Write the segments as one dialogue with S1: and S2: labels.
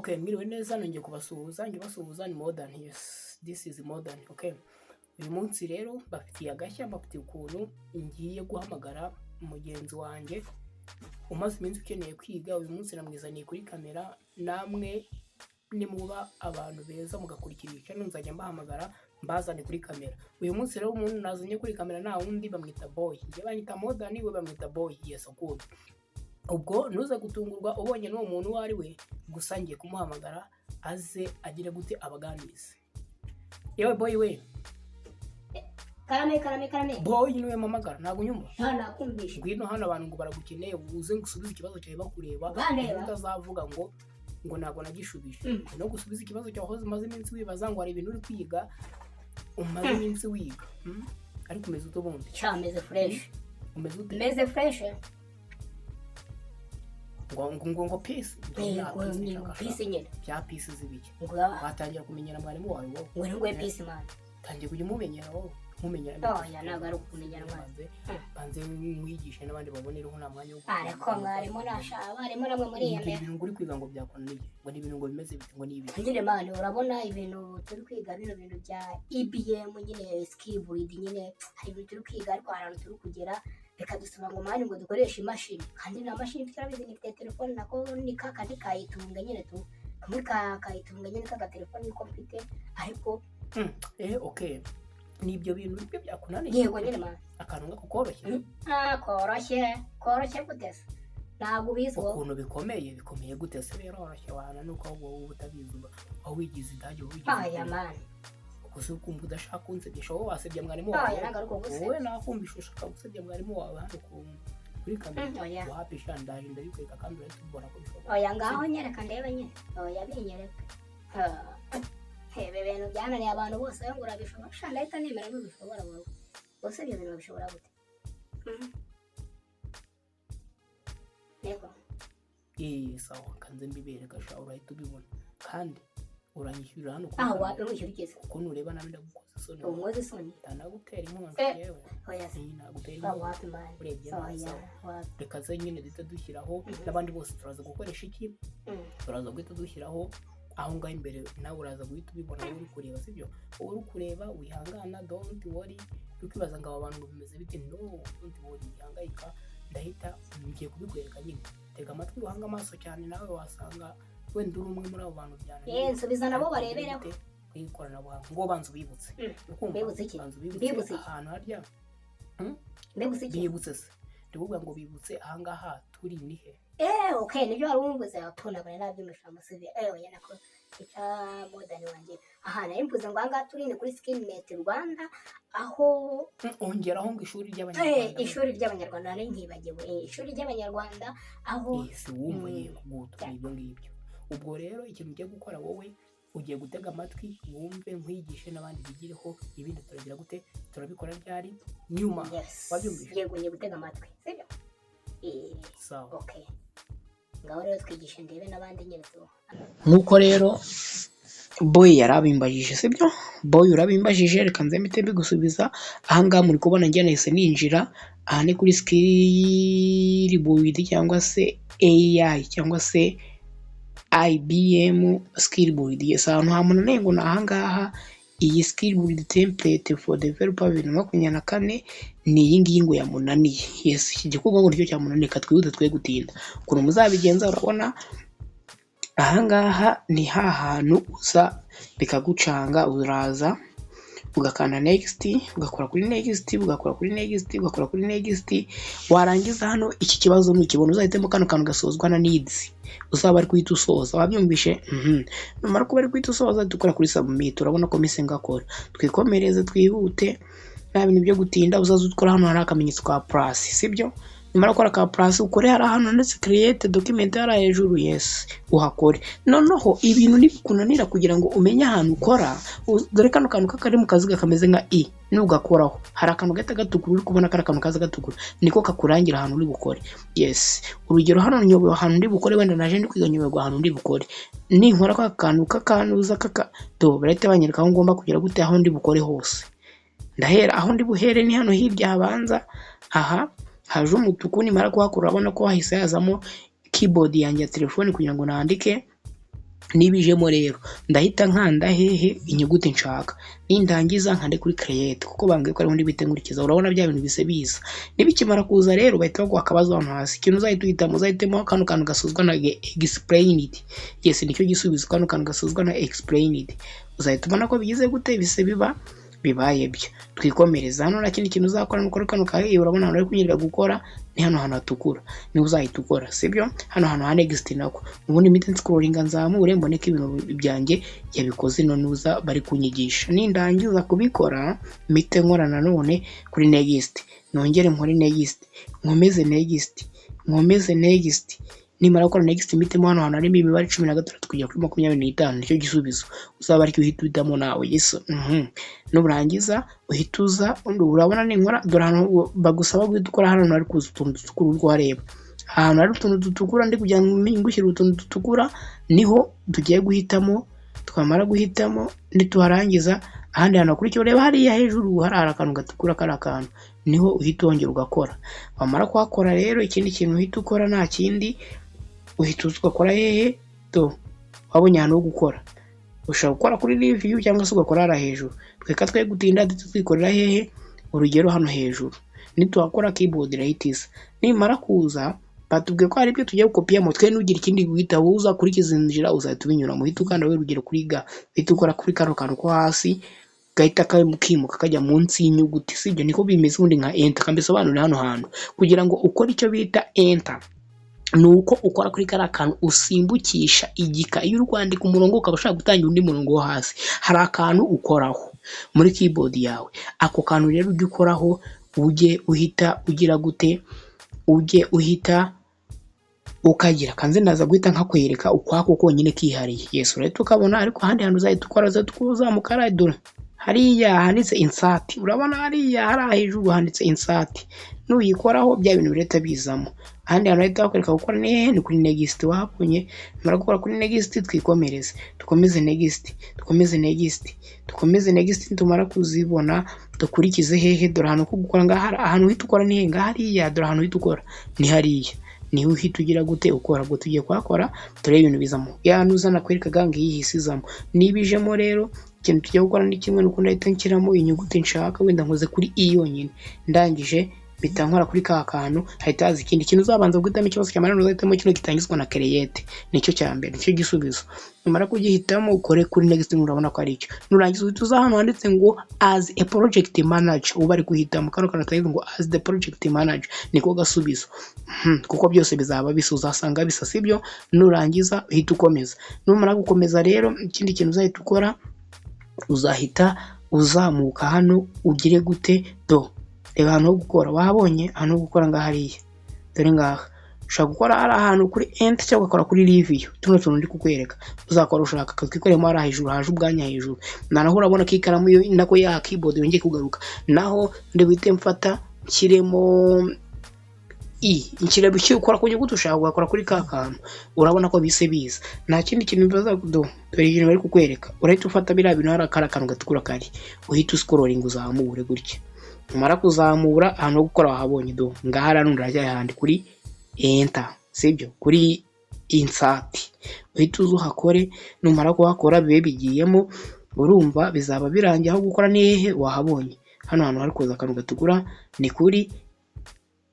S1: Okay, mwiriwe neza nongeye kubasuhuza, njye basuhuza ni modern. Yes, this is modern. Okay. Uyu munsi rero bafitiye agashya, bafitiye ukuntu ngiye guhamagara mugenzi wanjye umaze iminsi ukeneye kwiga. Uyu munsi namwizaniye kuri kamera, namwe nimuba abantu beza mugakurikira channel nzajya mbahamagara mbazane kuri kamera. Uyu munsi rero umuntu nazanye kuri kamera nta wundi bamwita Boy. Njye banyita modern, we bamwita Boy. Yes, cool. Ubwo nuza gutungurwa ubonye n'uwo muntu uwo ari we, gusa ngiye kumuhamagara aze agire gute abaganirize. Yewe Boy we.
S2: Karame.
S1: Boy niwe mpamagara, ntabwo unyumva?
S2: Nakumvishe.
S1: Ngwino hano abantu ngo baragukeneye, uze ngusubize ikibazo cyawe bakureba. Utazavuga ngo ntabwo nagishubije. No gusubiza ikibazo cyawe hoze maze iminsi wibaza ngo ari ibintu uri kwiga, umaze iminsi wiga. Ariko umeze utobundi.
S2: Cyameze fresh.
S1: Umeze ute?
S2: Meze fresh.
S1: ngo peace
S2: Peace nyine
S1: bya peace zibiki watangira kumenyera mwarimu wawe
S2: wowe ngo peace man
S1: tangiye kujya mumenyera wowe mumenyera
S2: ya nagara kumenyera mwanze
S1: banze mwigishe n'abandi baboneraho nta mwanya wo
S2: ariko mwarimu nashaba barimo namwe muri yembe
S1: ibintu nguri kwiga ngo byakoneye ngo ni ibintu ngo bimeze bite ngo ni ibi
S2: nyine mane urabona ibintu turi kwiga bino bintu bya EBM nyine skill build nyine hari ibintu turi kwiga ariko ahantu turi kugera reka dusaba ngo mani ngo dukoreshe imashini kandi na mashini twarabizi ni telefone nako ni kakandi kayitunga nyine tu kamwe kayitunga nyine kaka telefone niko mfite ariko
S1: okay nibyo bintu byo byakunaniye
S2: yego nyine mani
S1: akantu ngako koroshye
S2: koroshye gutese ntabwo bizwo
S1: ukuntu bikomeye gute se rero oroshye wana nuko wowe utabizi aho wigize idage
S2: aya mani
S1: gusa ukumva udashaka kunsebya wowe wasebye mwarimu wawe wowe nakumvisha ushaka gusebya mwarimu wawe hano kuri kamera wapisha ndaje ndabikweka kandi uratubona ko bishobora
S2: oya ngaho nyereka ndebe nyine oya binyereka hebe bintu byananiye abantu bose ngo urabishobora shanda ahita nemera n'ubishobora wowe bose ibyo bintu bishobora gute yego
S1: sawa kanze mbibereka sha urahita ubibona kandi uranyishyurira hano
S2: wapi wishyurikeze
S1: kuko nureba nabi ndagukoze isoni
S2: umuze isoni
S1: ntanagutera inkunga yewe
S2: oya
S1: nagutera inkunga
S2: wapi mani
S1: urebye neza reka ze nyine duhita dushyiraho n'abandi bose turaza gukoresha iki turaza guhita dushyiraho aho ngaho imbere nawe uraza guhita ubibona uri kureba sibyo uri kureba wihangana don't worry kwibaza ngo aba bantu bimeze bite no don't worry wihangayika ndahita ngiye kubikwereka nyine tega amatwi uhanga amaso cyane nawe wasanga wenda uri umwe muri abo bantu byane
S2: nsubiza nabo barebereho
S1: ikoranabuhanga ngo banze ubibutse
S2: bibutse iki
S1: bibutse ahantu harya bibutse se ndikuvuga ngo bibutse ahangaha turi nihe
S2: okay nibyo wari wumvuze atona bane nabyumisha amusibe oya nako icya modern wanjye aha narimvuze ngo ahangaha turi ni kuri Skillnet Rwanda aho
S1: ongeraho ngo ishuri
S2: ry'abanyarwanda nari nkibagiwe ishuri ry'abanyarwanda aho
S1: si wumva yego gutu ibyo ngibyo ubwo rero ikintu ugiye gukora wowe ugiye gutega amatwi wumve nkwigishe n'abandi bigireho ibindi turagira gute turabikora ryari nyuma wabyumvise
S2: yego ngiye gutega amatwi sibyo
S1: sawa
S2: okay ngaho rero twigishe ndebe n'abandi nyine tu
S1: nkuko rero Boy yarabimbajije sibyo Boy urabimbajije reka nze mpite bigusubiza ahangaha muri kubona njye nahise ninjira aha ni kuri skill build cyangwa se AI cyangwa se IBM skill build yes ahantu hamunaniye ngo nahangaha iyi skill build template for developer 2024 ni iyi ngiyi ngo yamunaniye yes iki gikorwa ngo nicyo cyamunaniye katwihute twe gutinda kuno muzabigenza urabona ahangaha ni hantu uza bikagucanga uraza ugakanda next ugakora kuri next ugakora kuri next ugakora kuri next warangiza hano iki kibazo nukibona uzahitemo kano kantu gasozwa na needs uzaba ari kwita usoza wabyumvishe numara kuba ari kwita usoza dukora kuri submit urabona ko mise ngakora twikomereze twihute nta bintu byo gutinda uzaza ukora hano hari akamenyetso ka plus sibyo numara gukora ka plus ukore hari hano ndetse create document hari hejuru yes uhakore noneho ibintu nibikunanira kugira ngo umenye ahantu ukora dore kano kantu kakari mu kaziga kameze nka i nugakoraho hari akantu gata gatukuru uri kubona kara kantu kaza gatukuru niko kakurangira ahantu uri bukore yes urugero hano nyoboye ahantu ndi bukore wenda naje ndi kwiga nyoboye ahantu ndi bukore ninkora ka kantu kakanuza do barete banyereka aho ngomba kugira gute aho ndi bukore hose ndahera aho ndi buhere ni hano hirya habanza aha haje umutuku nimara kuhakura urabona ko hahise yazamo keyboard yanjye ya telefone kugira ngo nandike nibijemo rero ndahita nkanda hehe inyuguti nshaka, nindangiza nkande kuri create kuko bambwiye ko ariho ndibite nkurikiza. Urabona bya bintu bise biza, nibikimara kuza rero bahita baguha akabazo hano hasi, ikintu uzahita uhitamo, uzahitemo kano kantu gasuzwa na explained. Yes, nicyo gisubizo, kano kantu gasuzwa na explained. Uzahita ubona ko bigize gute bise bibaye byo. Twikomereza hano, nakindi kintu uzakora nukora kano kahe, urabona hano ari kunyerera gukora ni hano hantu hatukura, ni uzahita ukora, sibyo? Hano hantu ha next nako ubundi mite scrolling nzamure mbone ko ibintu byanjye yabikoze, none uza bari kunyigisha. Nindangiza kubikora mite nkora nanone kuri next, nongere nkore next, nkomeze next. Nimara gukora next mitemo hano hantu harimo imibare 16 kugera kuri 25, nicyo gisubizo uzaba aricyo uhita uhitamo nawe. Yes, nurangiza uhita uza, urabona ninkora dore hano bagusaba guhita ukora hano hari kuza utuntu dutukura urwo hareba, ahantu hari utuntu dutukura ndi kugira ngo ngushyire utuntu dutukura niho tugiye guhitamo. Twamara guhitamo nituharangiza ahandi hantu kuri cyo reba hariya hejuru hari akantu gatukura, kari akantu niho uhita wongera ugakora. Wamara kuhakora rero ikindi kintu uhita ukora nta kindi, uhita ugakora hehe to wabonye ahantu ho gukora. Ushobora gukora kuri review cyangwa se ugakora hara hejuru. Tweka twe gutinda twikorera hehe, urugero hano hejuru nituhakora keyboard right. Nimara kuza batubwiye ko hari ibyo tugiye gukopiya mu twe, nugira ikindi guhita uza kuri kizinjira uzahita ubinyura mu hita ukanda we urugero kuri ga, uhita ukora kuri kano kantu ko hasi gahita kimuka kajya munsi y'inyuguti, sibyo? Niko bimeze ubundi nka enter. Kambisobanurira hano hantu kugira ngo ukore icyo bita enter, nuko ukora kuri kara kantu usimbukisha igika. Iyo uri kwandika umurongo ukaba ushaka gutangira undi murongo wo hasi, hari akantu ukoraho muri keyboard yawe. Ako kantu rero ujye ukoraho, ujye uhita ugira gute, ujye uhita ukagira kanze ndaza guhita nkakwereka ukwako konyine kihariye. Yes, urahita ukabona, ariko ahandi hantu uzahita ukora uzamuka radura hariya handitse insert. Urabona hariya hari hejuru handitse insert, nuyikoraho bya bintu bireta bizamo. Ahandi hantu ahita bakwereka gukora ni kuri next. Wahabonye mara gukora kuri next, twikomereze dukomeze next. Tumara kuzibona dukurikize hehe, dore ahantu ko gukora ngaha, ahantu uhita ukora ni hehe, hariya dore ahantu uhita ukora ni hariya, niho uhita ugira gute ukora. Ubwo tugiye kwakora turebe ibintu bizamo, yanuza nakwereka gangi yihisizamo. Nibijemo rero ikintu tugiye gukora ni kimwe, nuko ndahita nshyiramo inyuguti nshaka, wenda nkoze kuri i yonyine, ndangije bita nkora kuri ka kantu, hahita haza ikindi kintu uzabanza guhitamo. Ikibazo cy'amanani uzahitamo kino gitangizwa na create, nicyo cya mbere, nicyo gisubizo. Numara kugihitamo ukore kuri next, urabona ko ari cyo. Nurangiza uhita uza hano handitse ngo as a project manager, uba ari guhitamo kano kantu kanditse ngo as the project manager, niko gasubizo. Kuko byose bizaba bisa, uzasanga bisa, sibyo? Nurangiza uhita ukomeza. Numara gukomeza rero ikindi kintu uzahita ukora, uzahita uzamuka hano ugire gute do, reba ahantu ho gukora. Wahabonye ahantu ho gukora ngaha hariya, dore ngaha ushaka gukora hari ahantu kuri enter cyangwa ugakora kuri review. Tuno tuntu ndi kukwereka uzakora ushaka kakwikoremo hari hejuru, haje ubwanya hejuru. Naho urabona ko ikaramu yo nako ya keyboard yongeye kugaruka, naho ndi bite mfata nshyiremo ikirego cyo ukora ku nyuguti ushaka gukora kuri ka kantu. Urabona ko bise biza, nta kindi kintu bibaza do, dore ibintu bari kukwereka. Urahita ufata biriya bintu hari akantu gatukura kari, uhita scrolling uzamure gutya. Umara kuzamura ahantu ho gukora wahabonye do, ngaha ranundira handi kuri enter, sibyo? Kuri insert uhita uzuhakore. Numara kuhakora bibe bigiyemo, urumva bizaba birangiye. Aho gukora ni hehe wahabonye, hano hantu hari kuza akantu gatukura ni kuri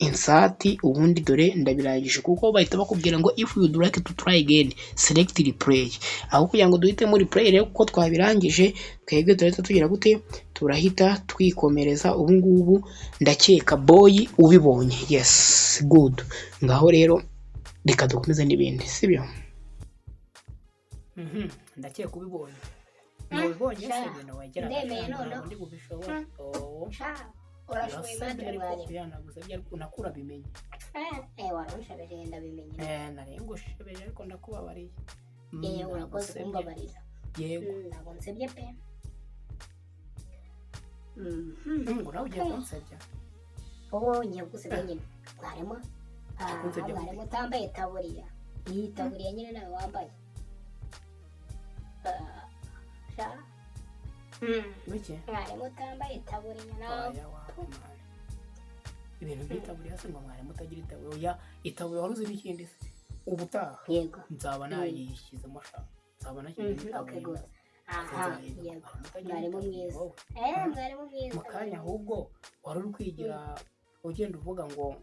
S1: insert. Ubundi dore ndabirangije, kuko bahita bakubwira ngo if you would like to try again select replay. Aho kugira ngo duhite muri replay rero kuko twabirangije, twebwe turahita tugira gute, turahita twikomereza. Ubu ngubu ndakeka boy ubibonye. Yes, good. Ngaho rero reka dukomeze n'ibindi, sibyo? Ndakeka ubibonye. Ubibonye se ibintu wagera ndi kubishobora.
S2: Urashoboye madre wari
S1: yanagusabye ariko nakura bimenye.
S2: Warushabeje ndabimenye.
S1: Narengushabeje ariko ndakubabariye.
S2: Urakoze kumbabarira.
S1: Yego,
S2: ntabwo nsebye pe.
S1: Nawe ugiye kunsebya?
S2: Ngiye gusebya nyine. Mwarimu utambaye taburiya. Iyi taburiya nyine nawe wambaye. Mwarimu utambaye taburiya nawe. Ibintu by'itaburiya se ngo mwarimu utagira itaburiya. Itaburiya wari uzi n'ikindi se? Ubutaha yego
S1: nzaba nayishyizemo ashaka.
S3: nzaba nakinnye
S2: Okay, good. Aha, yego. Mwarimu mwiza. Mwarimu mwiza.
S3: mu kanya ahubwo wari uri kwigira ugenda uvuga ngo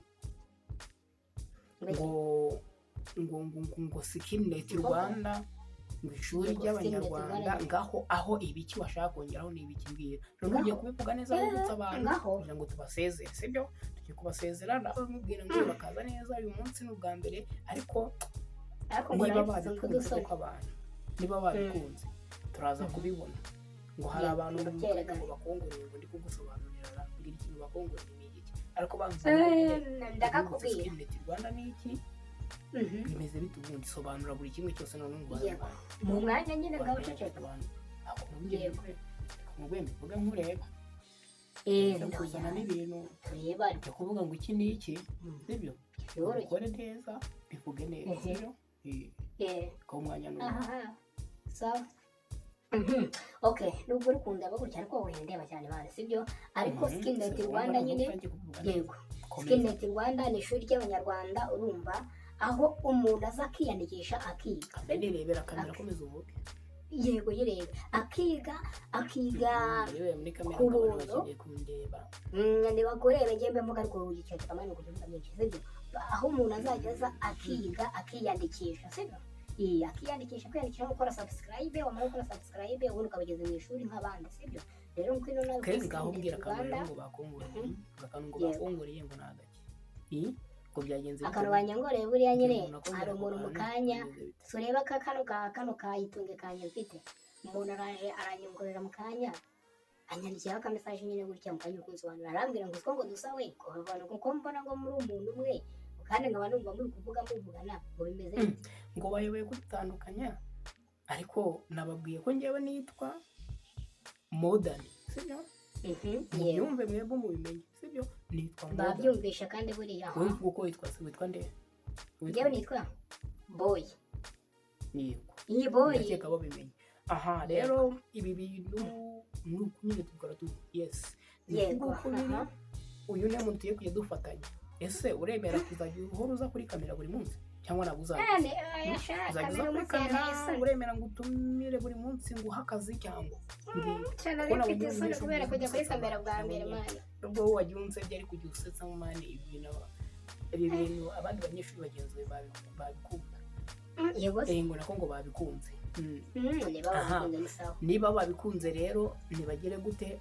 S3: Skillnet Rwanda mu ishuri ry'Abanyarwanda ngaho aho ibiki washaka kongeraho ni ibiki mbwira nubwo ugiye kubivuga neza wibutsa abantu kugira ngo tubasezere sibyo tugiye kubasezera nawe mubwira ngo bakaza neza uyu munsi ni ubwa mbere ariko niba babikunze kuko abantu niba babikunze turaza kubibona ngo hari abantu mu mutwe ngo bakongoreye ngo ndi kugusobanurira mbwira ikintu bakongoreye ni iki ariko banza
S2: ndakakubwira
S3: Skillnet Rwanda ni iki bimeze bite ubundi sobanura buri kimwe cyose none ngo
S2: mu mwanya nyine ngaho uceceka
S3: mugwembe vuga nkureba kuzana n'ibintu
S2: tureba
S3: byo kuvuga ngo iki ni iki sibyo ukore neza bivuge neza sibyo ko umwanya n'umwanya
S2: sawa okay nubwo uri kundeba gutya ariko wendeba cyane bane sibyo ariko Skillnet Rwanda nyine yego Skillnet Rwanda ni ishuri ry'Abanyarwanda urumva aho umuntu aza akiyandikisha akiga
S3: nirebera kamera komeza uvuge
S2: yego yirebe akiga ku buntu ntibagorebe ngembe mvuga ariko ugicaye kamani kugira byinshi sibyo aho umuntu azajya aza akiga akiyandikisha sibyo akiyandikisha kwiyandikisha no gukora subscribe wamara gukora subscribe ubundi ukabigeza mu ishuri nk'abandi sibyo rero nkuko ino nawe
S3: kwezi ngaho mbwira kamera ngo bakongoreye bakantu ngo bakongoreye ngo nagace ko byagenze
S2: akantu banyangoreye buriya nyine hari umuntu mu kanya sureba kano kayitunge kanya mfite umuntu araje aranyongorera mu kanya anyandikiraho akamesaje nyine gutya mu kanya ukunsobanura arambwira ngo ngo dusa we ko abantu kuko mbona ngo muri umuntu umwe kandi nkaba numva muri kuvuga muvugana ngo bimeze
S3: ngo bayoboye kudutandukanya ariko nababwiye ko njyewe nitwa Modern sibyo mubyumve mwebwe mubimenye sibyo nitwa Modern
S2: babyumvisha kandi buriya
S3: wowe uko witwa nde
S2: njyewe nitwa Boy
S3: yego
S2: iyi Boy
S3: ndakeka babimenye aha rero ibi bintu nuko nyine tukora tu yes
S2: yego
S3: uyu ni umuntu tugiye kujya dufatanya ese uremera kuzajya uhora uza kuri kamera buri munsi cyangwa ntabwo uzajya kuri kamera uremera ngo utumire buri munsi ngo uhe akazi cyangwa
S2: kubera kujya kuri kamera bwa mbere mani
S3: nubwo wowe wagiye unsebye ariko ujya usetsa mani ibi bintu abandi banyeshuri bagenzi babikunda ngo nako ngo babikunze niba babikunze rero nibagere gute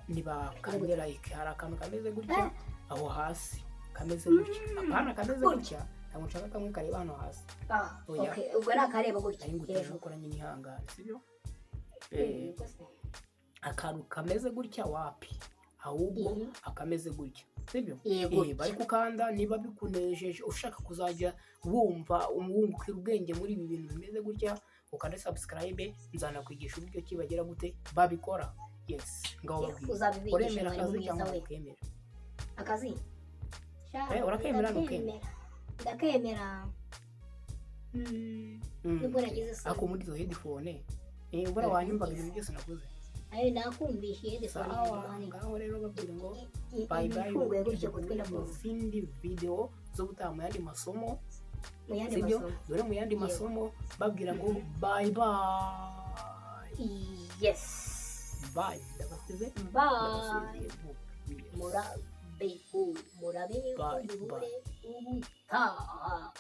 S3: nibakande like hari akantu kameze gutya aho hasi kameze gutya apana kameze gutya ntabwo nshaka kamwe kareba hano hasi
S2: ubwo ni akareba gutya
S3: ari ngutera gukora nyine ihangane sibyo akantu kameze gutya wapi ahubwo akameze gutya sibyo bari gukanda niba bikunejeje ushaka kuzajya wumva wungukira ubwenge muri ibi bintu bimeze gutya ukanda subscribe nzanakwigisha uburyo kibagera gute babikora yes ngaho babwiye uremera akazi cyangwa ukemera
S2: akazi
S3: urakemera ntukemera
S2: ndakemera nubwo nagize
S3: so ako muri zo headphone ubura wanyumvaga ibintu byose nakuze
S2: ayo nakumvishiye headphone
S3: ngaho rero babwira ngo bye bye mu zindi video zo gutaha mu yandi masomo dore mu yandi masomo babwira ngo bye bye
S2: yes
S3: bye ndabasize
S2: bye murabeho murabeho ubutaha